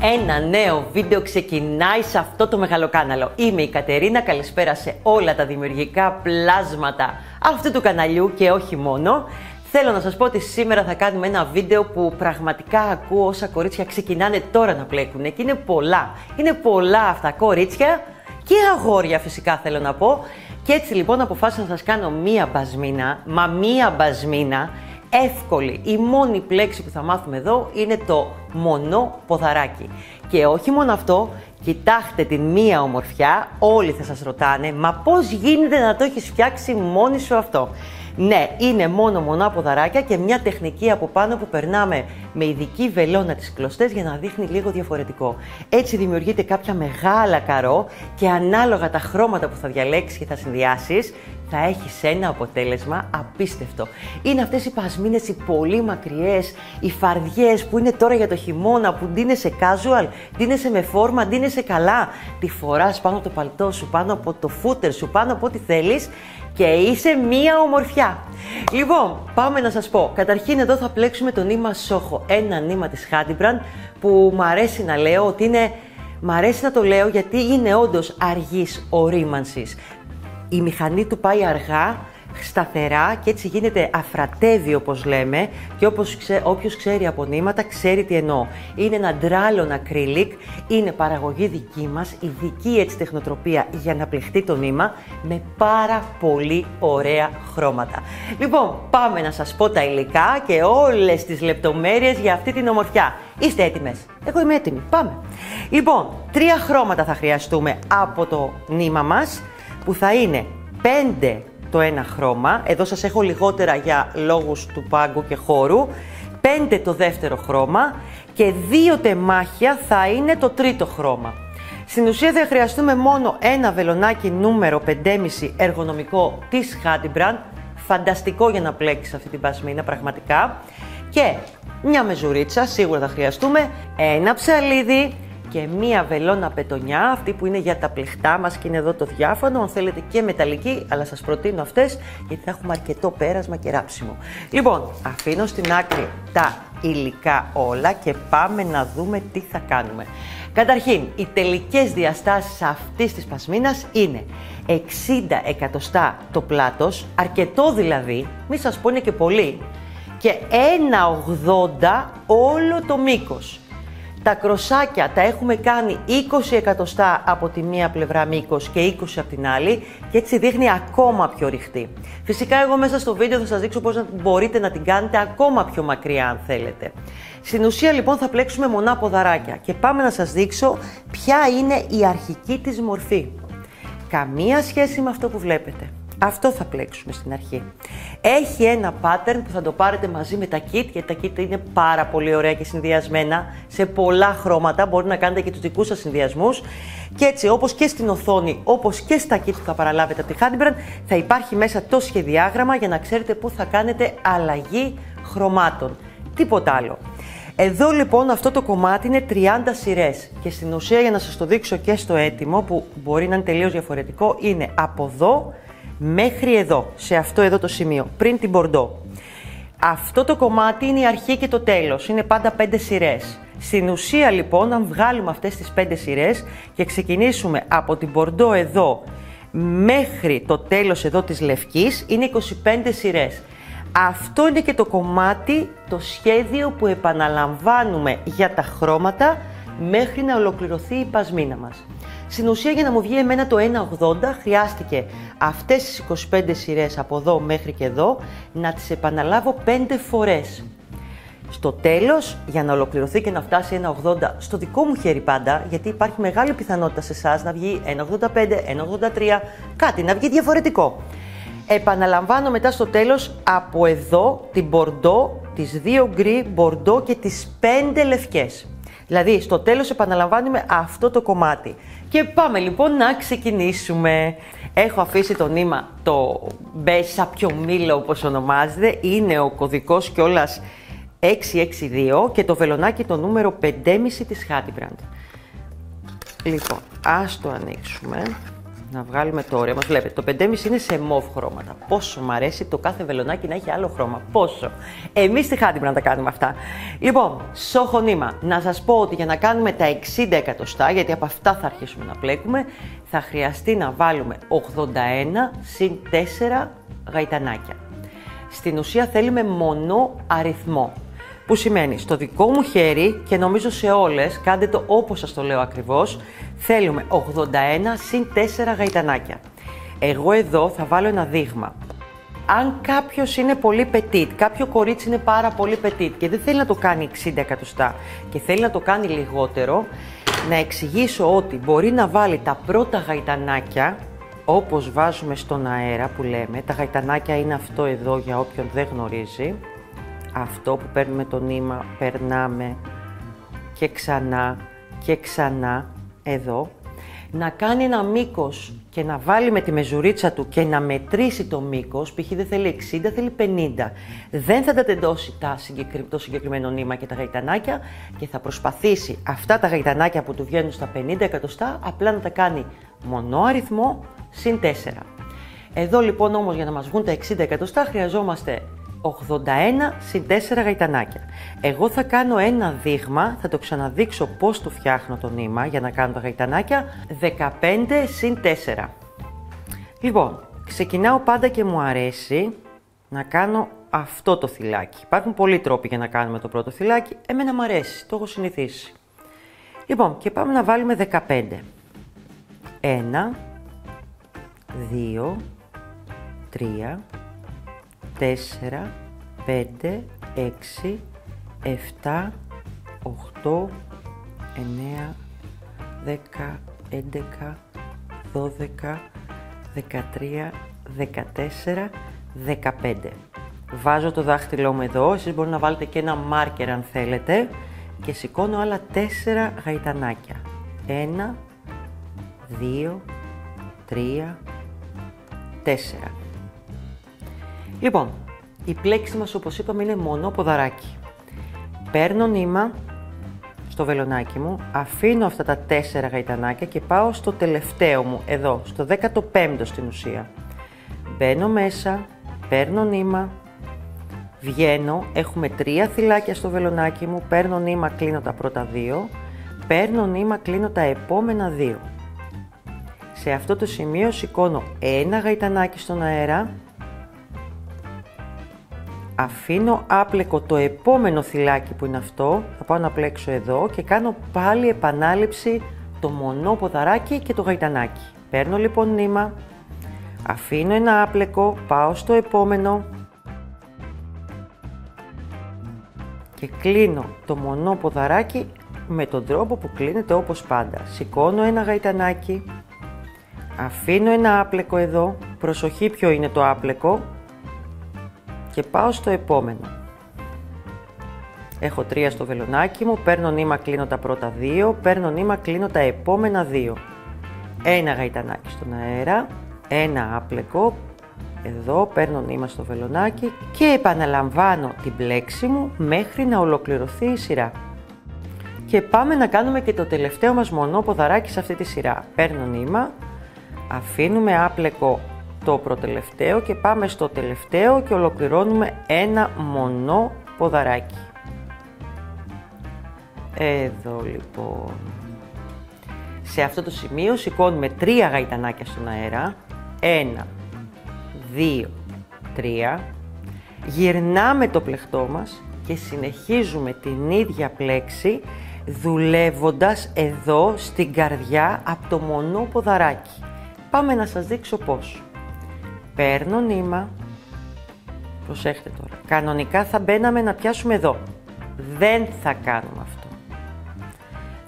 Ένα νέο βίντεο ξεκινάει σε αυτό το μεγαλοκάναλο. Είμαι η Κατερίνα, καλησπέρα σε όλα τα δημιουργικά πλάσματα αυτού του καναλιού και όχι μόνο. Θέλω να σας πω ότι σήμερα θα κάνουμε ένα βίντεο που πραγματικά ακούω όσα κορίτσια ξεκινάνε τώρα να πλέκουν και είναι πολλά. Είναι πολλά αυτά κορίτσια και αγόρια φυσικά θέλω να πω. Και έτσι λοιπόν αποφάσισα να σας κάνω μία μπασμίνα, μία μπασμίνα εύκολη. Η μόνη πλέξη που θα μάθουμε εδώ είναι το μονό ποδαράκι. Και όχι μόνο αυτό, κοιτάξτε την μία ομορφιά, όλοι θα σας ρωτάνε, μα πώς γίνεται να το έχεις φτιάξει μόνη σου αυτό? Ναι, είναι μόνο μονά ποδαράκια και μια τεχνική από πάνω που περνάμε με ειδική βελόνα τις κλωστές για να δείχνει λίγο διαφορετικό. Έτσι δημιουργείται κάποια μεγάλα καρό και ανάλογα τα χρώματα που θα διαλέξεις και θα συνδυάσεις, θα έχεις ένα αποτέλεσμα απίστευτο. Είναι αυτές οι πασμίνες οι πολύ μακριές, οι φαρδιές που είναι τώρα για το χειμώνα, που ντύνεσαι casual, ντύνεσαι με φόρμα, ντύνεσαι καλά. Τη φοράς πάνω από το παλτό σου, πάνω από το φούτερ σου, πάνω από ό,τι θέλεις και είσαι μία ομορφιά. Λοιπόν, πάμε να σας πω. Καταρχήν εδώ θα πλέξουμε το νήμα Soho, ένα νήμα της Hadbrand που μου αρέσει να λέω ότι είναι... Μ' αρέσει να το λέω γιατί είναι όντως αργής ορίμανσης. Η μηχανή του πάει αργά, σταθερά και έτσι γίνεται αφρατεύει όπως λέμε και όποιος ξέρει από νήματα ξέρει τι εννοώ. Είναι ένα ντράλον ακρίλικ, είναι παραγωγή δική μας, ειδική έτσι τεχνοτροπία για να πλεχτεί το νήμα με πάρα πολύ ωραία χρώματα. Λοιπόν, πάμε να σας πω τα υλικά και όλες τις λεπτομέρειες για αυτή την ομορφιά. Είστε έτοιμες? Εγώ είμαι έτοιμη. Πάμε. Λοιπόν, 3 χρώματα θα χρειαστούμε από το νήμα μας, που θα είναι 5 το ένα χρώμα, εδώ σας έχω λιγότερα για λόγους του πάγκου και χώρου, 5 το δεύτερο χρώμα και 2 τεμάχια θα είναι το τρίτο χρώμα. Στην ουσία θα χρειαστούμε μόνο ένα βελονάκι νούμερο 5,5 εργονομικό της Hadbrand, φανταστικό για να πλέξεις αυτή την πασμίνα πραγματικά, και μια μεζουρίτσα, σίγουρα θα χρειαστούμε, ένα ψαλίδι και μία βελόνα πετονιά, αυτή που είναι για τα πλεχτά μας και είναι εδώ το διάφανο, αν θέλετε και μεταλλική, αλλά σας προτείνω αυτές γιατί θα έχουμε αρκετό πέρασμα και ράψιμο. Λοιπόν, αφήνω στην άκρη τα υλικά όλα και πάμε να δούμε τι θα κάνουμε. Καταρχήν, οι τελικές διαστάσεις αυτής της πασμίνας είναι 60 εκατοστά το πλάτος, αρκετό δηλαδή, μη σας πω είναι και πολύ, και 1,80 όλο το μήκος. Τα κροσάκια τα έχουμε κάνει 20 εκατοστά από τη μία πλευρά μήκος και 20 από την άλλη και έτσι δείχνει ακόμα πιο ρηχτή. Φυσικά εγώ μέσα στο βίντεο θα σας δείξω πώς μπορείτε να την κάνετε ακόμα πιο μακριά αν θέλετε. Στην ουσία λοιπόν θα πλέξουμε μονά ποδαράκια και πάμε να σας δείξω ποια είναι η αρχική της μορφή. Καμία σχέση με αυτό που βλέπετε. Αυτό θα πλέξουμε στην αρχή. Έχει ένα pattern που θα το πάρετε μαζί με τα kit, γιατί τα kit είναι πάρα πολύ ωραία και συνδυασμένα σε πολλά χρώματα. Μπορείτε να κάνετε και τους δικούς σας συνδυασμούς. Και έτσι, όπως και στην οθόνη, όπως και στα kit που θα παραλάβετε από τη Hadbrand, θα υπάρχει μέσα το σχεδιάγραμμα για να ξέρετε πού θα κάνετε αλλαγή χρωμάτων. Τίποτα άλλο. Εδώ λοιπόν αυτό το κομμάτι είναι 30 σειρές και στην ουσία για να σας το δείξω και στο έτοιμο, που μπορεί να είναι τελείως διαφορετικό, είναι από εδώ μέχρι εδώ, σε αυτό εδώ το σημείο, πριν την μπορντό. Αυτό το κομμάτι είναι η αρχή και το τέλος, είναι πάντα 5 σειρές. Στην ουσία λοιπόν, αν βγάλουμε αυτές τις 5 σειρές και ξεκινήσουμε από την μπορντό εδώ μέχρι το τέλος εδώ της λευκής, είναι 25 σειρές. Αυτό είναι και το κομμάτι, το σχέδιο που επαναλαμβάνουμε για τα χρώματα μέχρι να ολοκληρωθεί η πασμίνα μας. Στην ουσία για να μου βγει εμένα το 1,80 χρειάστηκε αυτές τις 25 σειρές από εδώ μέχρι και εδώ να τις επαναλάβω 5 φορές. Στο τέλος, για να ολοκληρωθεί και να φτάσει 1,80 στο δικό μου χέρι πάντα, γιατί υπάρχει μεγάλη πιθανότητα σε εσάς να βγει 1,85, 1,83, κάτι να βγει διαφορετικό. Επαναλαμβάνω μετά στο τέλος από εδώ την μπορντό, τις 2 γκρι μπορντό και τις 5 λευκές. Δηλαδή, στο τέλος επαναλαμβάνουμε αυτό το κομμάτι. Και πάμε λοιπόν να ξεκινήσουμε. Έχω αφήσει το νήμα, το μπε σάπιο μήλο όπως ονομάζεται. Είναι ο κωδικός κιόλας 662 και το βελονάκι το νούμερο 5,5 της Hadbrand. Λοιπόν, ας το ανοίξουμε. να βγάλουμε το ωραίο μας. Βλέπετε, το 5,5 είναι σε μοβ χρώματα. Πόσο μου αρέσει το κάθε βελονάκι να έχει άλλο χρώμα. Πόσο. Εμείς στη Χάντι πρέπει να τα κάνουμε αυτά. Λοιπόν, σοχονήμα. Να σας πω ότι για να κάνουμε τα 60 εκατοστά, γιατί από αυτά θα αρχίσουμε να πλέκουμε, θα χρειαστεί να βάλουμε 81 συν 4 γαϊτανάκια. Στην ουσία θέλουμε μονό αριθμό. Που σημαίνει στο δικό μου χέρι και νομίζω σε όλες, κάντε το όπως σας το λέω ακριβώς, θέλουμε 81 συν 4 γαϊτανάκια. Εγώ εδώ θα βάλω ένα δείγμα. Αν κάποιος είναι πολύ petit, κάποιο κορίτσι είναι πάρα πολύ petit και δεν θέλει να το κάνει 60 εκατοστά και θέλει να το κάνει λιγότερο, να εξηγήσω ότι μπορεί να βάλει τα πρώτα γαϊτανάκια, όπως βάζουμε στον αέρα που λέμε. Τα γαϊτανάκια είναι αυτό εδώ για όποιον δεν γνωρίζει. Αυτό που παίρνουμε το νήμα, περνάμε και ξανά εδώ. Να κάνει ένα μήκος και να βάλει με τη μεζουρίτσα του και να μετρήσει το μήκος, π.χ. δεν θέλει 60, θέλει 50. Δεν θα τα τεντώσει το συγκεκριμένο νήμα και τα γαϊτανάκια και θα προσπαθήσει αυτά τα γαϊτανάκια που του βγαίνουν στα 50 εκατοστά απλά να τα κάνει μονό αριθμό συν 4. Εδώ λοιπόν όμως για να μας βγουν τα 60 εκατοστά χρειαζόμαστε 81 συν 4 γαϊτανάκια. Εγώ θα κάνω ένα δείγμα, θα το ξαναδείξω πώς το φτιάχνω το νήμα για να κάνω τα γαϊτανάκια. 15 συν 4. Λοιπόν, ξεκινάω πάντα και μου αρέσει να κάνω αυτό το θυλάκι. Υπάρχουν πολλοί τρόποι για να κάνουμε το πρώτο θυλάκι. Εμένα μου αρέσει, το έχω συνηθίσει. Λοιπόν, και πάμε να βάλουμε 15. 1, 2, 3, 4, 5, 6, 7, 8, 9, 10, 11, 12, 13, 14, 15. Βάζω το δάχτυλό μου εδώ, εσείς μπορείτε να βάλετε και ένα μάρκερ αν θέλετε και σηκώνω άλλα 4 γαϊτανάκια. 1, 2, 3, 4. Λοιπόν, η πλέξη μας όπως είπαμε είναι μονό ποδαράκι. Παίρνω νήμα στο βελονάκι μου, αφήνω αυτά τα 4 γαϊτανάκια και πάω στο τελευταίο μου, εδώ, στο 15ο στην ουσία. Μπαίνω μέσα, παίρνω νήμα, βγαίνω, έχουμε 3 θυλάκια στο βελονάκι μου, παίρνω νήμα, κλείνω τα πρώτα 2, παίρνω νήμα, κλείνω τα επόμενα 2. Σε αυτό το σημείο σηκώνω ένα γαϊτανάκι στον αέρα, αφήνω άπλεκο το επόμενο θυλάκι που είναι αυτό, θα πάω να πλέξω εδώ και κάνω πάλι επανάληψη το μονό ποδαράκι και το γαϊτανάκι. Παίρνω λοιπόν νήμα, αφήνω ένα άπλεκο, πάω στο επόμενο και κλείνω το μονό ποδαράκι με τον τρόπο που κλείνεται όπως πάντα. Σηκώνω ένα γαϊτανάκι, αφήνω ένα άπλεκο εδώ, προσοχή ποιο είναι το άπλεκο, και πάω στο επόμενο. Έχω 3 στο βελονάκι μου, παίρνω νήμα, κλείνω τα πρώτα 2, παίρνω νήμα, κλείνω τα επόμενα 2. Ένα γαϊτανάκι στον αέρα, ένα άπλεκο, εδώ παίρνω νήμα στο βελονάκι και επαναλαμβάνω την πλέξη μου μέχρι να ολοκληρωθεί η σειρά. Και πάμε να κάνουμε και το τελευταίο μας μονό ποδαράκι σε αυτή τη σειρά. Παίρνω νήμα, αφήνουμε άπλεκο το προτελευταίο και πάμε στο τελευταίο και ολοκληρώνουμε ένα μονό ποδαράκι. Εδώ λοιπόν. Σε αυτό το σημείο σηκώνουμε 3 γαϊτανάκια στον αέρα. 1, 2, 3. Γυρνάμε το πλεκτό μας και συνεχίζουμε την ίδια πλέξη δουλεύοντας εδώ στην καρδιά από το μονό ποδαράκι. Πάμε να σας δείξω πώς. Παίρνω νήμα, προσέχτε τώρα, κανονικά θα μπαίναμε να πιάσουμε εδώ, δεν θα κάνουμε αυτό.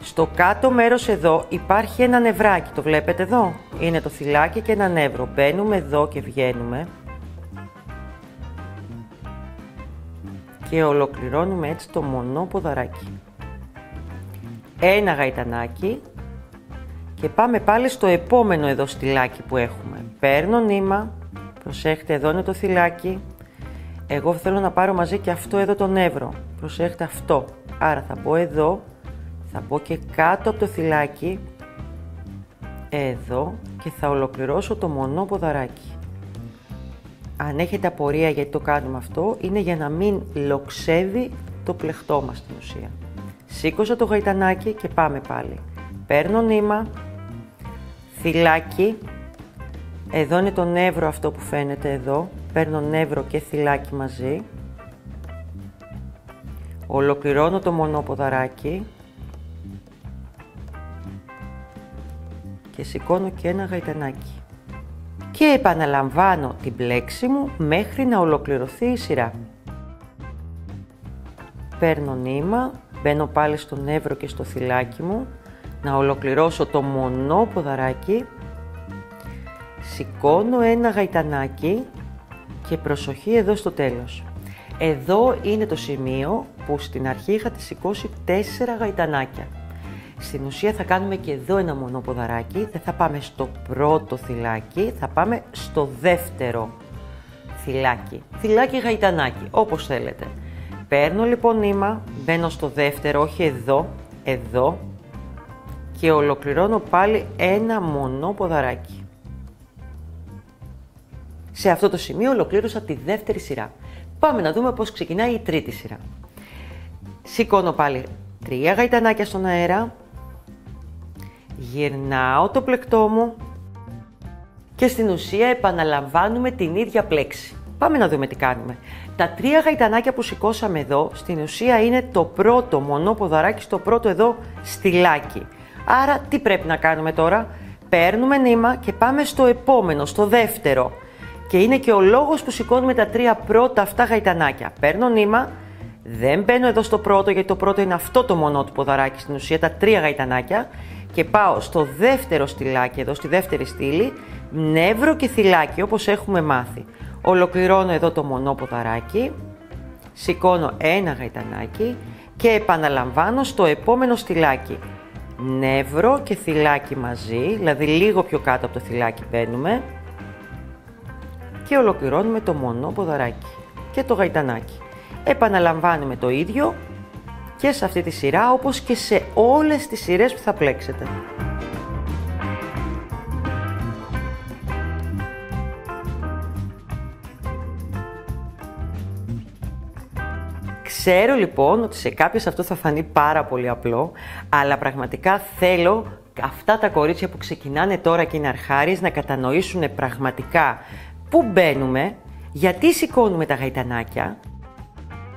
Στο κάτω μέρος εδώ υπάρχει ένα νευράκι, το βλέπετε εδώ, είναι το θυλάκι και ένα νεύρο, μπαίνουμε εδώ και βγαίνουμε και ολοκληρώνουμε έτσι το μονό ποδαράκι. Ένα γαϊτανάκι και πάμε πάλι στο επόμενο εδώ στυλάκι που έχουμε. Παίρνω νήμα, προσέχτε εδώ είναι το θυλάκι, εγώ θέλω να πάρω μαζί και αυτό εδώ το νεύρο, προσέχτε αυτό, άρα θα μπω εδώ, θα μπω και κάτω από το θυλάκι εδώ και θα ολοκληρώσω το μονό ποδαράκι. Αν έχετε απορία γιατί το κάνουμε αυτό, είναι για να μην λοξεύει το πλεκτό μας στην ουσία. Σήκωσα το γαϊτανάκι και πάμε πάλι. Παίρνω νήμα, θυλάκι, εδώ είναι το νεύρο αυτό που φαίνεται εδώ, παίρνω νεύρο και θυλάκι μαζί, ολοκληρώνω το μονό ποδαράκι και σηκώνω και ένα γαϊτανάκι. Και επαναλαμβάνω την πλέξη μου μέχρι να ολοκληρωθεί η σειρά. Παίρνω νήμα, μπαίνω πάλι στο νεύρο και στο θυλάκι μου, να ολοκληρώσω το μονό ποδαράκι, σηκώνω ένα γαϊτανάκι και προσοχή εδώ στο τέλος. Εδώ είναι το σημείο που στην αρχή είχατε σηκώσει 4 γαϊτανάκια. Στην ουσία θα κάνουμε και εδώ ένα μονό ποδαράκι, δεν θα πάμε στο πρώτο θυλάκι, θα πάμε στο δεύτερο θυλάκι. Θυλάκι γαϊτανάκι, όπως θέλετε. Παίρνω λοιπόν νήμα, μπαίνω στο δεύτερο, όχι εδώ, εδώ και ολοκληρώνω πάλι ένα μονό ποδαράκι. Σε αυτό το σημείο ολοκλήρωσα τη δεύτερη σειρά. Πάμε να δούμε πώς ξεκινάει η τρίτη σειρά. Σηκώνω πάλι 3 γαϊτανάκια στον αέρα, γυρνάω το πλεκτό μου και στην ουσία επαναλαμβάνουμε την ίδια πλέξη. Πάμε να δούμε τι κάνουμε. Τα 3 γαϊτανάκια που σηκώσαμε εδώ, στην ουσία είναι το πρώτο μονό ποδαράκι στο πρώτο εδώ στυλάκι. Άρα τι πρέπει να κάνουμε τώρα? Παίρνουμε νήμα και πάμε στο επόμενο, στο δεύτερο. Και είναι και ο λόγος που σηκώνουμε τα 3 πρώτα αυτά γαϊτανάκια. Παίρνω νήμα, δεν μπαίνω εδώ στο πρώτο γιατί το πρώτο είναι αυτό το μονό του ποδαράκι, στην ουσία τα 3 γαϊτανάκια. Και πάω στο δεύτερο στυλάκι, εδώ στη δεύτερη στήλη, νεύρο και θυλάκι όπως έχουμε μάθει. Ολοκληρώνω εδώ το μονό ποδαράκι, σηκώνω ένα γαϊτανάκι και επαναλαμβάνω στο επόμενο στυλάκι. Νεύρο και θυλάκι μαζί, δηλαδή λίγο πιο κάτω από το θυλάκι μπαίνουμε και ολοκληρώνουμε το μονό ποδαράκι και το γαϊτανάκι. Επαναλαμβάνουμε το ίδιο και σε αυτή τη σειρά, όπως και σε όλες τις σειρές που θα πλέξετε. Ξέρω λοιπόν ότι σε κάποιες αυτό θα φανεί πάρα πολύ απλό, αλλά πραγματικά θέλω αυτά τα κορίτσια που ξεκινάνε τώρα και είναι αρχάριες να κατανοήσουν πραγματικά πού μπαίνουμε, γιατί σηκώνουμε τα γαϊτανάκια,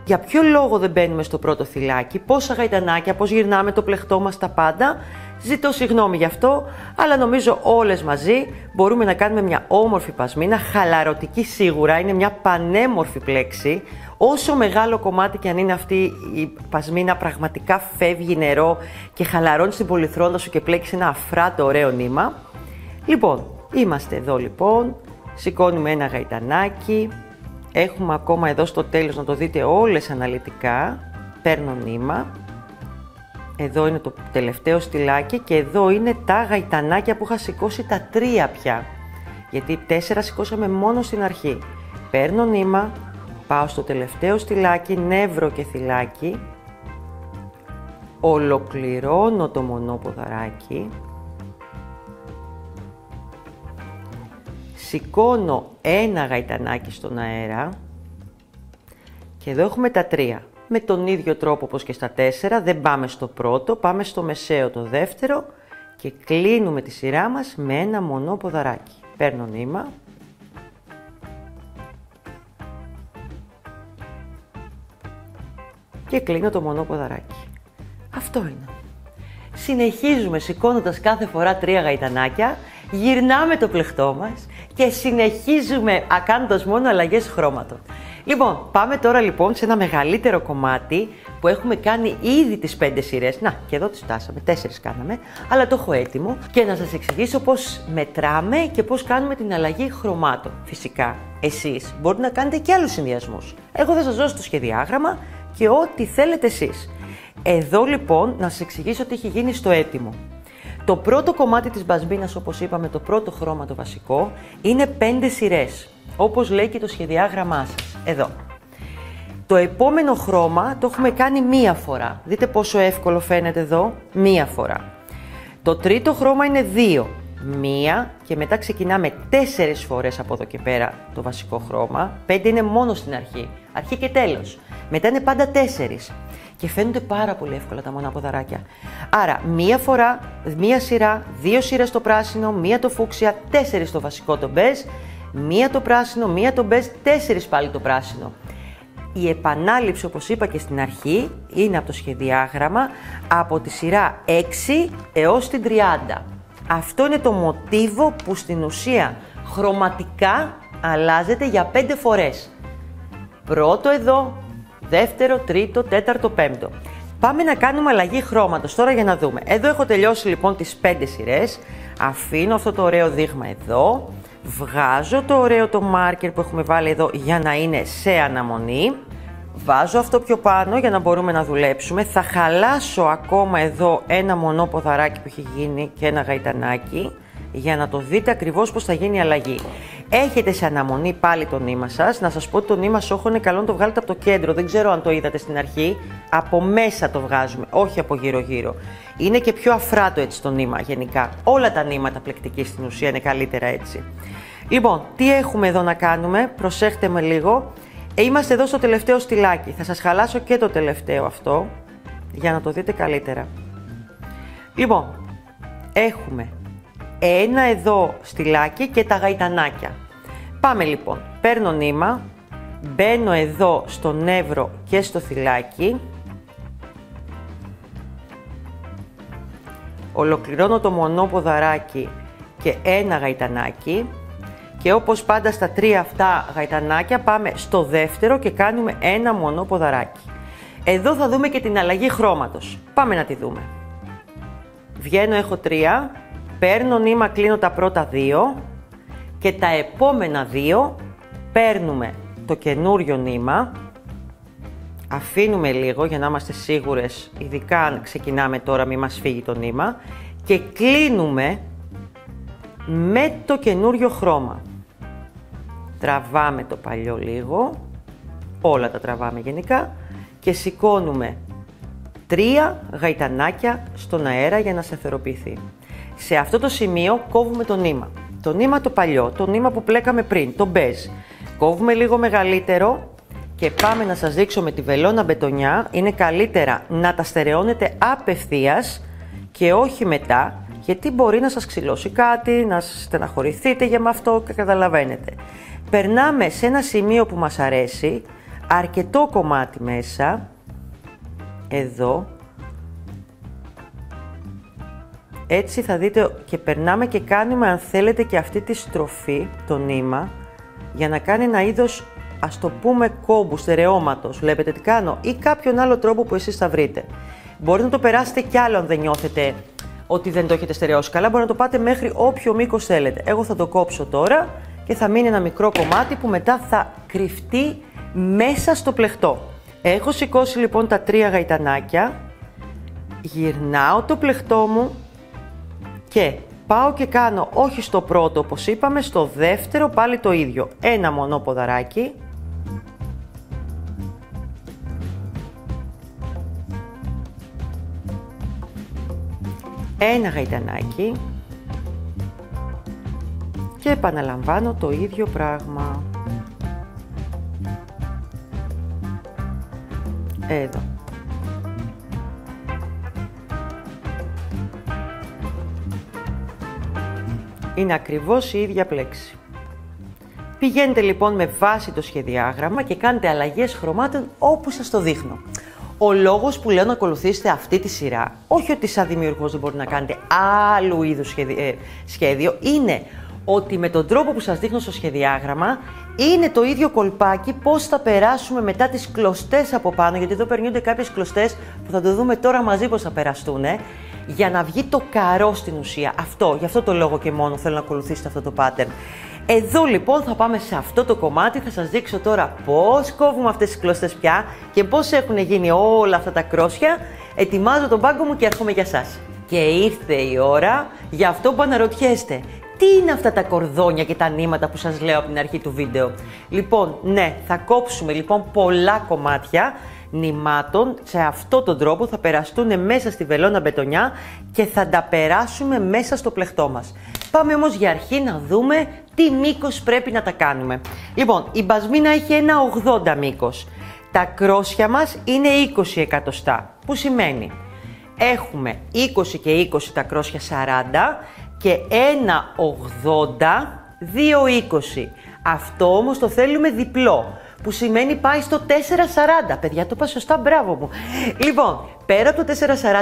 για ποιο λόγο δεν μπαίνουμε στο πρώτο θυλάκι, πόσα γαϊτανάκια, πώς γυρνάμε το πλεκτό μας, τα πάντα. Ζητώ συγγνώμη γι' αυτό, αλλά νομίζω όλες μαζί μπορούμε να κάνουμε μια όμορφη πασμίνα, χαλαρωτική σίγουρα, είναι μια πανέμορφη πλέξη. Όσο μεγάλο κομμάτι και αν είναι αυτή η πασμίνα, πραγματικά φεύγει νερό και χαλαρώνει την πολυθρόντα σου και πλέξει ένα αφράτο ωραίο νήμα. Λοιπόν, είμαστε εδώ λοιπόν, σηκώνουμε ένα γαϊτανάκι. Έχουμε ακόμα εδώ στο τέλος να το δείτε όλες αναλυτικά. Παίρνω νήμα. Εδώ είναι το τελευταίο στυλάκι και εδώ είναι τα γαϊτανάκια που είχα σηκώσει τα 3 πια. Γιατί 4 σηκώσαμε μόνο στην αρχή. Παίρνω νήμα, πάω στο τελευταίο στυλάκι, νεύρο και θυλάκι. Ολοκληρώνω το μονό ποδαράκι. Σηκώνω ένα γαϊτανάκι στον αέρα και εδώ έχουμε τα 3. Με τον ίδιο τρόπο όπως και στα 4, δεν πάμε στο πρώτο, πάμε στο μεσαίο το δεύτερο και κλείνουμε τη σειρά μας με ένα μονό ποδαράκι. Παίρνω νήμα. Και κλείνω το μονό ποδαράκι. Αυτό είναι. Συνεχίζουμε σηκώνοντας κάθε φορά 3 γαϊτανάκια, γυρνάμε το πλεκτό μας και συνεχίζουμε κάνοντας μόνο αλλαγές χρώματων. Λοιπόν, πάμε τώρα λοιπόν σε ένα μεγαλύτερο κομμάτι που έχουμε κάνει ήδη τις 5 σειρές. Να, και εδώ τις φτάσαμε, 4 κάναμε, αλλά το έχω έτοιμο και να σας εξηγήσω πώς μετράμε και πώς κάνουμε την αλλαγή χρωμάτων. Φυσικά, εσείς μπορείτε να κάνετε και άλλους συνδυασμούς. Εγώ θα σας δώσω το σχεδιάγραμμα και ό,τι θέλετε εσείς. Εδώ λοιπόν να σας εξηγήσω τι έχει γίνει στο έτοιμο. Το πρώτο κομμάτι της μπασμίνας, όπως είπαμε, το πρώτο χρώμα το βασικό, είναι 5 σειρές, όπως λέει και το σχεδιάγραμμά σας, εδώ. Το επόμενο χρώμα το έχουμε κάνει μία φορά. Δείτε πόσο εύκολο φαίνεται εδώ, μία φορά. Το τρίτο χρώμα είναι 2. μία και μετά ξεκινάμε 4 φορές από εδώ και πέρα το βασικό χρώμα. 5 είναι μόνο στην αρχή, αρχή και τέλος. Μετά είναι πάντα 4 και φαίνονται πάρα πολύ εύκολα τα μόνα ποδαράκια. Άρα μία φορά, μία σειρά, 2 σειρές το πράσινο, μία το φούξια, 4 το βασικό το μπέζ, μία το πράσινο, μία το μπέζ, 4 πάλι το πράσινο. Η επανάληψη, όπως είπα και στην αρχή, είναι από το σχεδιάγραμμα από τη σειρά 6 έως την 30. Αυτό είναι το μοτίβο που στην ουσία χρωματικά αλλάζεται για 5 φορές. Πρώτο εδώ, δεύτερο, τρίτο, τέταρτο, πέμπτο. Πάμε να κάνουμε αλλαγή χρώματος τώρα για να δούμε. Εδώ έχω τελειώσει λοιπόν τις 5 σειρές. Αφήνω αυτό το ωραίο δείγμα εδώ. Βγάζω το ωραίο το μάρκερ που έχουμε βάλει εδώ για να είναι σε αναμονή. Βάζω αυτό πιο πάνω για να μπορούμε να δουλέψουμε. Θα χαλάσω ακόμα εδώ ένα μονό ποδαράκι που έχει γίνει και ένα γαϊτανάκι για να το δείτε ακριβώς πώς θα γίνει η αλλαγή. Έχετε σε αναμονή πάλι το νήμα σας. Να σας πω ότι το νήμα σόχο είναι καλό να το βγάλετε από το κέντρο. Δεν ξέρω αν το είδατε στην αρχή. Από μέσα το βγάζουμε, όχι από γύρω-γύρω. Είναι και πιο αφράτο έτσι το νήμα γενικά. Όλα τα νήματα πλεκτική στην ουσία είναι καλύτερα έτσι. Λοιπόν, τι έχουμε εδώ να κάνουμε, προσέχτε με λίγο. Είμαστε εδώ στο τελευταίο στυλάκι. Θα σας χαλάσω και το τελευταίο αυτό για να το δείτε καλύτερα. Λοιπόν, έχουμε ένα εδώ στυλάκι και τα γαϊτανάκια. Πάμε λοιπόν, παίρνω νήμα, μπαίνω εδώ στο νεύρο και στο θυλάκι. Ολοκληρώνω το μονό ποδαράκι και ένα γαϊτανάκι. Και όπως πάντα στα 3 αυτά γαϊτανάκια πάμε στο δεύτερο και κάνουμε ένα μονό ποδαράκι. Εδώ θα δούμε και την αλλαγή χρώματος. Πάμε να τη δούμε. Βγαίνω, έχω 3, παίρνω νήμα, κλείνω τα πρώτα 2 και τα επόμενα 2 παίρνουμε το καινούριο νήμα. Αφήνουμε λίγο για να είμαστε σίγουρες, ειδικά αν ξεκινάμε τώρα μην μας φύγει το νήμα και κλείνουμε με το καινούριο χρώμα. Τραβάμε το παλιό λίγο, όλα τα τραβάμε γενικά και σηκώνουμε 3 γαϊτανάκια στον αέρα για να σταθεροποιηθεί. Σε αυτό το σημείο κόβουμε το νήμα. Το νήμα το παλιό, το νήμα που πλέκαμε πριν, το μπέζ. Κόβουμε λίγο μεγαλύτερο και πάμε να σας δείξω με τη βελόνα μπετονιά. Είναι καλύτερα να τα στερεώνετε απευθείας και όχι μετά, γιατί μπορεί να σας ξυλώσει κάτι, να στεναχωρηθείτε για με αυτό και καταλαβαίνετε. Περνάμε σε ένα σημείο που μας αρέσει, αρκετό κομμάτι μέσα, εδώ. Έτσι θα δείτε και περνάμε και κάνουμε αν θέλετε και αυτή τη στροφή, το νήμα, για να κάνει ένα είδος, ας το πούμε, κόμπου, στερεώματος, βλέπετε τι κάνω, ή κάποιον άλλο τρόπο που εσείς θα βρείτε. Μπορείτε να το περάσετε κι άλλο αν δεν νιώθετε ότι δεν το έχετε στερεώσει καλά, μπορείτε να το πάτε μέχρι όποιο μήκος θέλετε. Εγώ θα το κόψω τώρα και θα μείνει ένα μικρό κομμάτι που μετά θα κρυφτεί μέσα στο πλεχτό. Έχω σηκώσει λοιπόν τα 3 γαϊτανάκια, γυρνάω το πλεχτό μου και πάω και κάνω όχι στο πρώτο όπως είπαμε, στο δεύτερο πάλι το ίδιο. Ένα μονό ποδαράκι. Ένα γαϊτανάκι και επαναλαμβάνω το ίδιο πράγμα. Εδώ. Είναι ακριβώς η ίδια πλέξη. Πηγαίνετε λοιπόν με βάση το σχεδιάγραμμα και κάνετε αλλαγές χρωμάτων όπου σας το δείχνω. Ο λόγος που λέω να ακολουθήσετε αυτή τη σειρά, όχι ότι σαν δημιουργός δεν μπορείτε να κάνετε άλλου είδους σχέδιο, είναι ότι με τον τρόπο που σας δείχνω στο σχεδιάγραμμα είναι το ίδιο κολπάκι πώς θα περάσουμε μετά τις κλωστές από πάνω, γιατί εδώ περνιούνται κάποιες κλωστές που θα το δούμε τώρα μαζί πώς θα περαστούν, για να βγει το καρό στην ουσία. Γι' αυτό το λόγο και μόνο θέλω να ακολουθήσετε αυτό το pattern. Εδώ λοιπόν θα πάμε σε αυτό το κομμάτι, θα σας δείξω τώρα πώς κόβουμε αυτές τις κλωστές πια και πώς έχουν γίνει όλα αυτά τα κρόσια. Ετοιμάζω τον πάγκο μου και έρχομαι για σας. Και ήρθε η ώρα για αυτό που αναρωτιέστε. Τι είναι αυτά τα κορδόνια και τα νήματα που σας λέω από την αρχή του βίντεο. Λοιπόν, ναι, θα κόψουμε λοιπόν πολλά κομμάτια νημάτων. Σε αυτόν τον τρόπο θα περαστούν μέσα στη βελόνα μπετονιά και θα τα περάσουμε μέσα στο πλεχτό μας. Πάμε όμως για αρχή να δούμε τι μήκος πρέπει να τα κάνουμε. Λοιπόν, η μπασμίνα έχει ένα 80 μήκος. Τα κρόσια μας είναι 20 εκατοστά, που σημαίνει έχουμε 20 και 20 τα κρόσια 40 και ένα 80, 2,20. Αυτό όμως το θέλουμε διπλό, που σημαίνει πάει στο 4,40. Παιδιά, το είπα σωστά, μπράβο μου. Λοιπόν, πέρα από το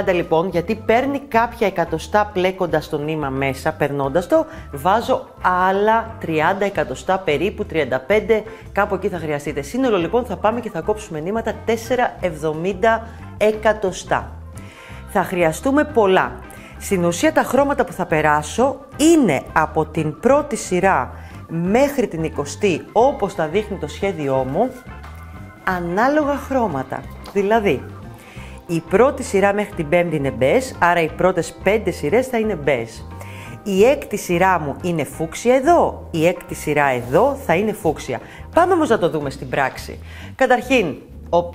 4,40 λοιπόν, γιατί παίρνει κάποια εκατοστά πλέκοντας το νήμα μέσα, περνώντας το, βάζω άλλα 30 εκατοστά, περίπου 35, κάπου εκεί θα χρειαστείτε. Σύνολο λοιπόν θα πάμε και θα κόψουμε νήματα 4,70 εκατοστά. Θα χρειαστούμε πολλά. Στην ουσία τα χρώματα που θα περάσω είναι από την πρώτη σειρά μέχρι την 20η, όπως τα δείχνει το σχέδιό μου, ανάλογα χρώματα. Δηλαδή, η πρώτη σειρά μέχρι την 5η είναι μπέζ, άρα οι πρώτες 5 σειρές θα είναι μπέζ. Η έκτη σειρά μου είναι φούξια εδώ, η έκτη σειρά εδώ θα είναι φούξια. Πάμε όμως να το δούμε στην πράξη. Καταρχήν,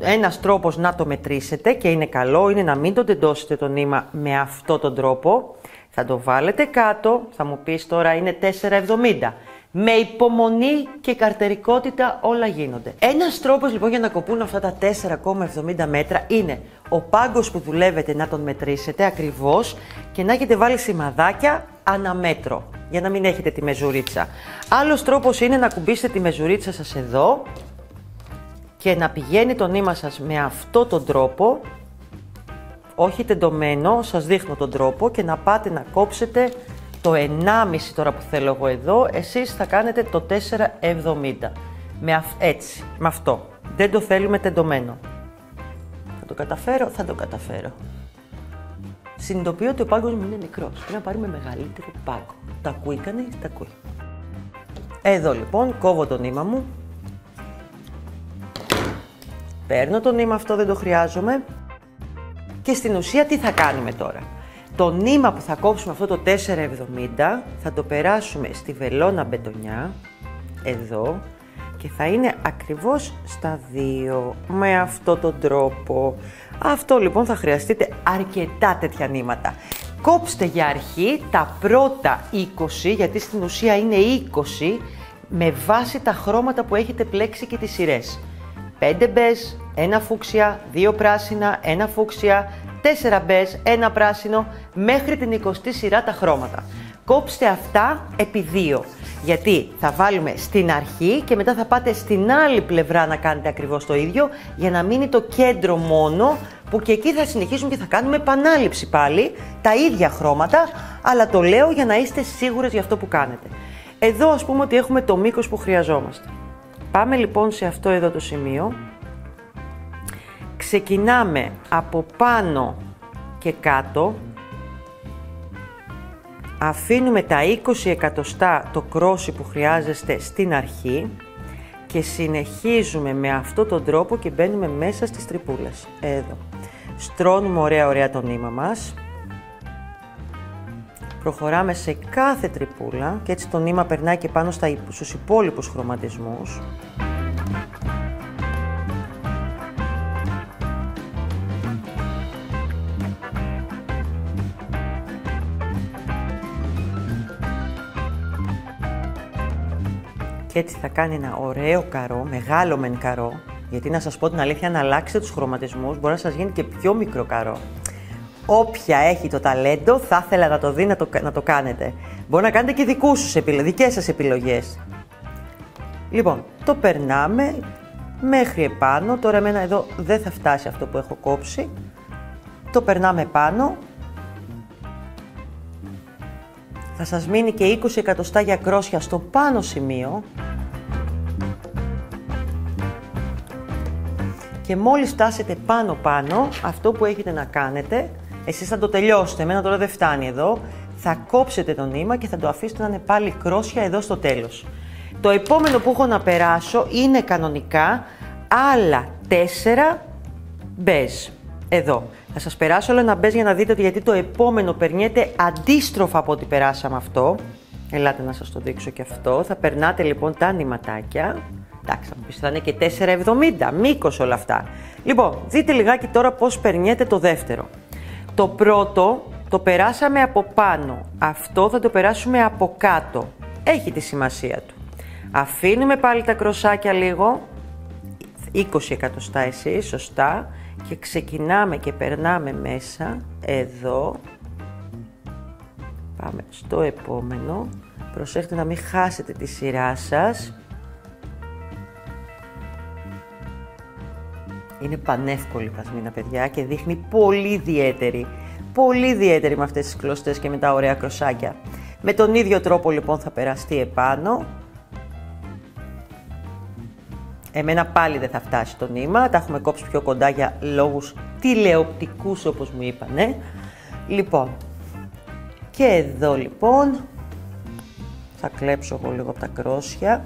ένας τρόπος να το μετρήσετε και είναι καλό είναι να μην το τεντώσετε το νήμα με αυτόν τον τρόπο. Θα το βάλετε κάτω, θα μου πεις τώρα είναι 4,70. Με υπομονή και καρτερικότητα όλα γίνονται. Ένας τρόπος λοιπόν για να κοπούν αυτά τα 4,70 μέτρα είναι ο πάγκος που δουλεύετε να τον μετρήσετε ακριβώς και να έχετε βάλει σημαδάκια ανά μέτρο, για να μην έχετε τη μεζουρίτσα. Άλλος τρόπος είναι να κουμπίσετε τη μεζουρίτσα σας εδώ και να πηγαίνει το νήμα σας με αυτόν τον τρόπο, όχι τεντωμένο, σας δείχνω τον τρόπο, και να πάτε να κόψετε το 1,5 τώρα που θέλω εγώ εδώ, εσείς θα κάνετε το 4,70. Έτσι, με αυτό. Δεν το θέλουμε τεντωμένο. Θα το καταφέρω, θα το καταφέρω. Συνειδητοποιώ ότι ο πάγκος μου είναι μικρός. Πρέπει να πάρουμε μεγαλύτερο πάγκο. Τα ακούει κανείς, τα ακούει. Εδώ λοιπόν κόβω το νήμα μου. Παίρνω το νήμα αυτό, δεν το χρειάζομαι. Και στην ουσία τι θα κάνουμε τώρα. Το νήμα που θα κόψουμε αυτό το 4,70 θα το περάσουμε στη βελόνα μπετονιά, εδώ, και θα είναι ακριβώς στα 2, με αυτόν τον τρόπο. Αυτό λοιπόν θα χρειαστείτε αρκετά τέτοια νήματα. Κόψτε για αρχή τα πρώτα 20, γιατί στην ουσία είναι 20, με βάση τα χρώματα που έχετε πλέξει και τις σειρές. 5 μπέζ, 1 φούξια, 2 πράσινα, 1 φούξια, 4 μπέζ, 1 πράσινο, μέχρι την 20η σειρά τα χρώματα. Κόψτε αυτά επί 2, γιατί θα βάλουμε στην αρχή και μετά θα πάτε στην άλλη πλευρά να κάνετε ακριβώς το ίδιο, για να μείνει το κέντρο μόνο, που και εκεί θα συνεχίσουμε και θα κάνουμε επανάληψη πάλι, τα ίδια χρώματα, αλλά το λέω για να είστε σίγουρες για αυτό που κάνετε. Εδώ ας πούμε ότι έχουμε το μήκος που χρειαζόμαστε. Πάμε λοιπόν σε αυτό εδώ το σημείο. Ξεκινάμε από πάνω και κάτω, αφήνουμε τα 20 εκατοστά το κρόσι που χρειάζεστε στην αρχή και συνεχίζουμε με αυτόν τον τρόπο και μπαίνουμε μέσα στις τρυπούλες. Εδώ. Στρώνουμε ωραία το νήμα μας. Προχωράμε σε κάθε τρυπούλα και έτσι το νήμα περνάει και πάνω στους υπόλοιπους χρωματισμούς. Και έτσι θα κάνει ένα ωραίο καρό, μεγάλο μεν καρό, γιατί να σας πω την αλήθεια, αν αλλάξετε τους χρωματισμούς μπορεί να σας γίνει και πιο μικρό καρό. Όποια έχει το ταλέντο θα ήθελα να το δει να το κάνετε. Μπορεί να κάνετε και δικές σας επιλογές. Λοιπόν, το περνάμε μέχρι επάνω. Τώρα εμένα εδώ δεν θα φτάσει αυτό που έχω κόψει. Το περνάμε πάνω. Θα σας μείνει και 20 εκατοστά για κρόσια στο πάνω σημείο. Και μόλις φτάσετε πάνω, αυτό που έχετε να κάνετε, εσείς θα το τελειώσετε, εμένα τώρα δεν φτάνει εδώ, θα κόψετε το νήμα και θα το αφήσετε να είναι πάλι κρόσια εδώ στο τέλος. Το επόμενο που έχω να περάσω είναι κανονικά άλλα 4 μπέζ. Εδώ. Θα σας περάσω όλο ένα μπέζ για να δείτε ότι γιατί το επόμενο περνιέται αντίστροφα από ό,τι περάσαμε αυτό. Ελάτε να σας το δείξω και αυτό. Θα περνάτε λοιπόν τα νηματάκια. Εντάξει, θα μου πεις, θα είναι και 4,70, μήκος όλα αυτά. Λοιπόν, δείτε λιγάκι τώρα πώς περνιέται το δεύτερο. Το πρώτο το περάσαμε από πάνω, αυτό θα το περάσουμε από κάτω. Έχει τη σημασία του. Αφήνουμε πάλι τα κροσάκια λίγο, 20 εκατοστά εσείς, σωστά, και ξεκινάμε και περνάμε μέσα, εδώ. Πάμε στο επόμενο. Προσέχετε να μην χάσετε τη σειρά σας. Είναι πανεύκολη παθμίνα, παιδιά, και δείχνει πολύ ιδιαίτερη. Πολύ ιδιαίτερη με αυτές τις κλωστές και με τα ωραία κροσάκια. Με τον ίδιο τρόπο λοιπόν θα περαστεί επάνω. Εμένα πάλι δεν θα φτάσει το νήμα, τα έχουμε κόψει πιο κοντά για λόγους τηλεοπτικούς όπως μου είπανε. Λοιπόν, και εδώ λοιπόν θα κλέψω εγώ λίγο από τα κρόσια.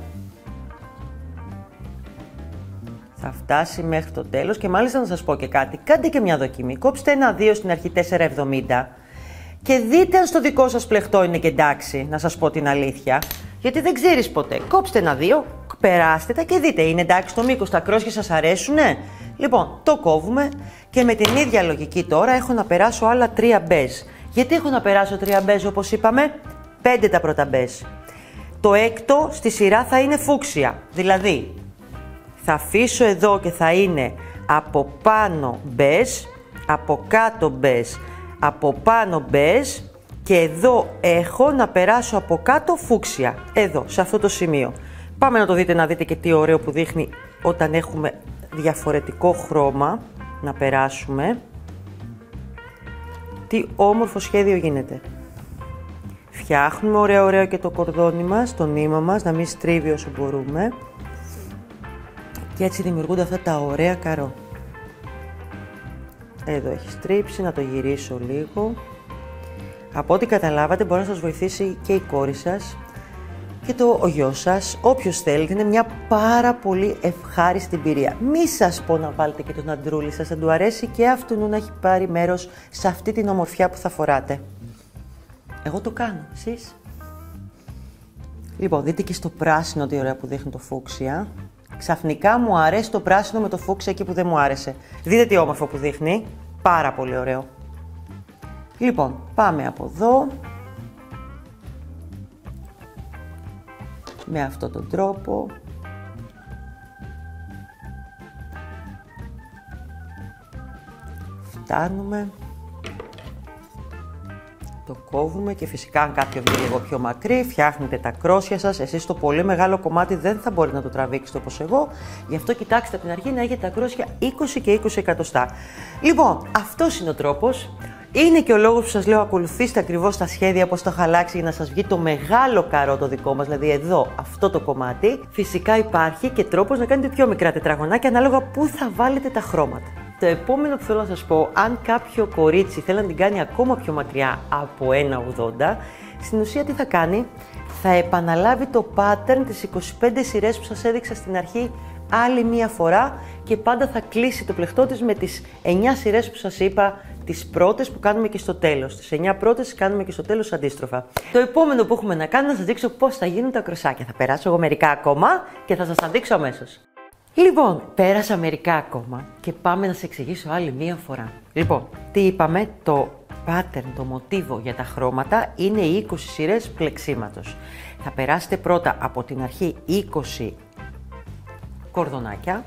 Θα φτάσει μέχρι το τέλος και μάλιστα να σας πω και κάτι, κάντε και μια δοκιμή, κόψτε 1-2 στην αρχή 4,70 και δείτε αν στο δικό σας πλεκτό είναι και εντάξει, να σας πω την αλήθεια, γιατί δεν ξέρεις ποτέ. Κόψτε 1-2, περάστε τα και δείτε, είναι εντάξει το μήκος, τα κρόσια σας αρέσουνε. Λοιπόν, το κόβουμε και με την ίδια λογική τώρα έχω να περάσω άλλα 3 μπέζ. Γιατί έχω να περάσω 3 μπέζ όπως είπαμε, 5 τα πρώτα μπέζ. Το έκτο στη σειρά θα είναι φούξια, δηλαδή θα αφήσω εδώ και θα είναι από πάνω μπέζ, από κάτω μπέζ, από πάνω μπέζ και εδώ έχω να περάσω από κάτω φούξια, εδώ, σε αυτό το σημείο. Πάμε να το δείτε, να δείτε και τι ωραίο που δείχνει όταν έχουμε διαφορετικό χρώμα να περάσουμε. Τι όμορφο σχέδιο γίνεται. Φτιάχνουμε ωραίο και το κορδόνι μας, το νήμα μας, να μην στρίβει όσο μπορούμε. Και έτσι δημιουργούνται αυτά τα ωραία καρό. Εδώ έχει στρίψει, να το γυρίσω λίγο. Από ό,τι καταλάβατε μπορεί να σας βοηθήσει και η κόρη σας και ο γιος σας, όποιος θέλει. Είναι μια πάρα πολύ ευχάριστη εμπειρία. Μη σας πω να βάλετε και τον αντρούλη σας, θα του αρέσει και αυτού να έχει πάρει μέρος σε αυτή την ομορφιά που θα φοράτε. Εγώ το κάνω, εσείς? Λοιπόν, δείτε και στο πράσινο τι ωραία που δείχνει το φούξια. Ξαφνικά μου αρέσει το πράσινο με το φούξια εκεί που δεν μου άρεσε. Δείτε τι όμορφο που δείχνει. Πάρα πολύ ωραίο. Λοιπόν, πάμε από εδώ. Με αυτόν τον τρόπο. Φτάνουμε. Το κόβουμε και φυσικά αν κάποιο βγει λίγο πιο μακρύ, φτιάχνετε τα κρόσια σας. Εσείς το πολύ μεγάλο κομμάτι δεν θα μπορείτε να το τραβήξετε όπως εγώ. Γι' αυτό κοιτάξτε από την αρχή να έχετε τα κρόσια 20 και 20 εκατοστά. Λοιπόν, αυτός είναι ο τρόπος. Είναι και ο λόγος που σας λέω ακολουθήστε ακριβώς τα σχέδια πώς το έχω αλλάξει για να σας βγει το μεγάλο καρό το δικό μας, δηλαδή εδώ, αυτό το κομμάτι. Φυσικά υπάρχει και τρόπος να κάνετε πιο μικρά τετραγωνάκια ανάλογα πού θα βάλετε τα χρώματα. Το επόμενο που θέλω να σας πω, αν κάποιο κορίτσι θέλει να την κάνει ακόμα πιο μακριά από 1,80, στην ουσία τι θα κάνει, θα επαναλάβει το pattern τις 25 σειρές που σας έδειξα στην αρχή άλλη μία φορά και πάντα θα κλείσει το πλεκτό της με τις 9 σειρές που σας είπα, τις πρώτες που κάνουμε και στο τέλος. Τις 9 πρώτες κάνουμε και στο τέλος αντίστροφα. Το επόμενο που έχουμε να κάνουμε, να σας δείξω πώς θα γίνουν τα κροσάκια. Θα περάσω εγώ μερικά ακόμα και θα σας τα δείξω αμέσως. Λοιπόν, πέρασα μερικά ακόμα και πάμε να σε εξηγήσω άλλη μία φορά. Λοιπόν, τι είπαμε, το pattern, το μοτίβο για τα χρώματα είναι οι 20 σειρές πλεξίματος. Θα περάσετε πρώτα από την αρχή 20 κορδονάκια,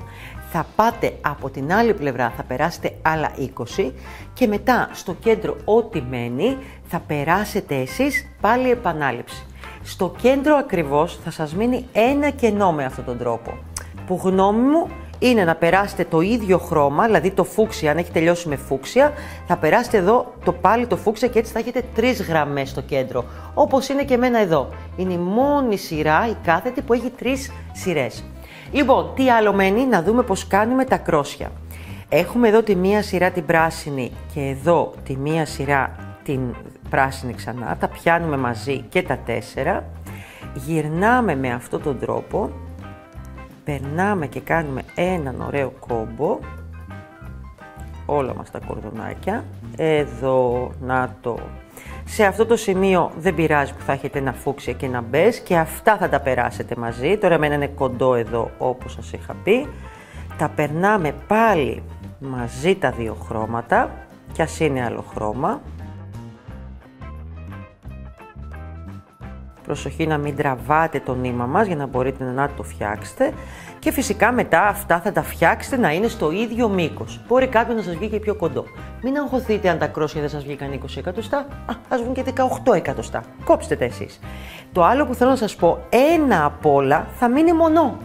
θα πάτε από την άλλη πλευρά, θα περάσετε άλλα 20 και μετά στο κέντρο ό,τι μένει θα περάσετε εσείς πάλι επανάληψη. Στο κέντρο ακριβώς θα σας μείνει ένα κενό με αυτόν τον τρόπο, που γνώμη μου είναι να περάσετε το ίδιο χρώμα, δηλαδή το φούξια, αν έχει τελειώσει με φούξια, θα περάσετε εδώ πάλι το φούξια και έτσι θα έχετε 3 γραμμές στο κέντρο, όπως είναι και εμένα εδώ. Είναι η μόνη σειρά, η κάθετη, που έχει 3 σειρές. Λοιπόν, τι άλλο μένει, να δούμε πώς κάνουμε τα κρόσια. Έχουμε εδώ τη μία σειρά την πράσινη και εδώ τη μία σειρά την πράσινη ξανά, τα πιάνουμε μαζί και τα 4, γυρνάμε με αυτόν τον τρόπο, περνάμε και κάνουμε έναν ωραίο κόμπο, όλα μας τα κορδονάκια, εδώ, να το. Σε αυτό το σημείο δεν πειράζει που θα έχετε ένα φούξια και ένα μπέζ και αυτά θα τα περάσετε μαζί. Τώρα εμένα είναι κοντό εδώ όπως σας είχα πει. Τα περνάμε πάλι μαζί τα δύο χρώματα, κι ας είναι άλλο χρώμα. Προσοχή να μην τραβάτε το νήμα μας για να μπορείτε να το φτιάξετε. Και φυσικά μετά αυτά θα τα φτιάξετε να είναι στο ίδιο μήκος. Μπορεί κάποιο να σας βγει και πιο κοντό. Μην αγχωθείτε αν τα κρόσια δεν σας βγήκαν 20 εκατοστά, ας βγουν και 18 εκατοστά. Κόψτε τα εσείς. Το άλλο που θέλω να σας πω, ένα απ' όλα θα μείνει μονό.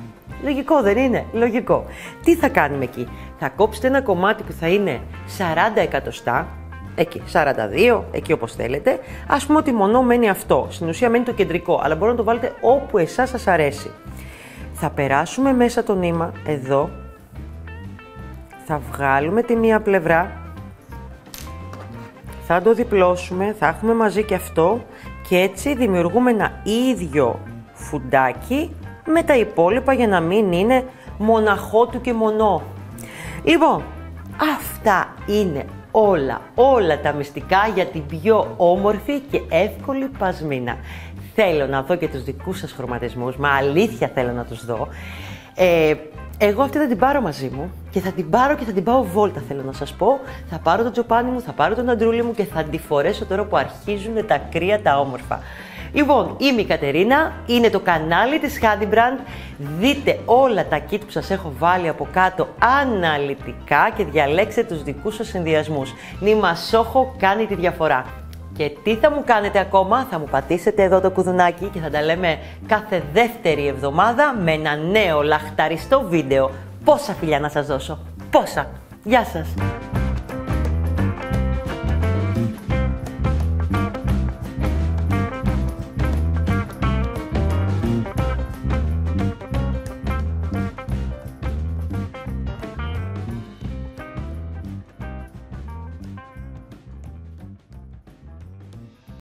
Λογικό δεν είναι? Λογικό. Τι θα κάνουμε εκεί? Θα κόψετε ένα κομμάτι που θα είναι 40 εκατοστά, εκεί, 42, εκεί όπως θέλετε. Ας πούμε ότι μονό μένει αυτό. Στην ουσία μένει το κεντρικό, αλλά μπορείτε να το βάλετε όπου εσάς σας αρέσει. Θα περάσουμε μέσα το νήμα, εδώ. Θα βγάλουμε τη μία πλευρά. Θα το διπλώσουμε, θα έχουμε μαζί και αυτό. Και έτσι δημιουργούμε ένα ίδιο φουντάκι με τα υπόλοιπα για να μην είναι μοναχό του και μονό. Λοιπόν, αυτά είναι όλα τα μυστικά για την πιο όμορφη και εύκολη πασμίνα. Θέλω να δω και τους δικούς σας χρωματισμούς, μα αλήθεια θέλω να τους δω. Εγώ αυτή θα την πάρω μαζί μου και θα την πάρω και θα την πάω βόλτα, θέλω να σας πω. Θα πάρω το τζοπάνι μου, θα πάρω τον αντρούλι μου και θα τη φορέσω τώρα που αρχίζουν τα κρύα τα όμορφα. Λοιπόν, είμαι η Κατερίνα, είναι το κανάλι της Handy Brand. Δείτε όλα τα kit που σας έχω βάλει από κάτω αναλυτικά και διαλέξτε τους δικούς σας συνδυασμούς. Νήμα Σόχο κάνει τη διαφορά. Και τι θα μου κάνετε ακόμα? Θα μου πατήσετε εδώ το κουδουνάκι και θα τα λέμε κάθε δεύτερη εβδομάδα με ένα νέο λαχταριστό βίντεο. Πόσα φιλιά να σας δώσω? Πόσα! Γεια σας!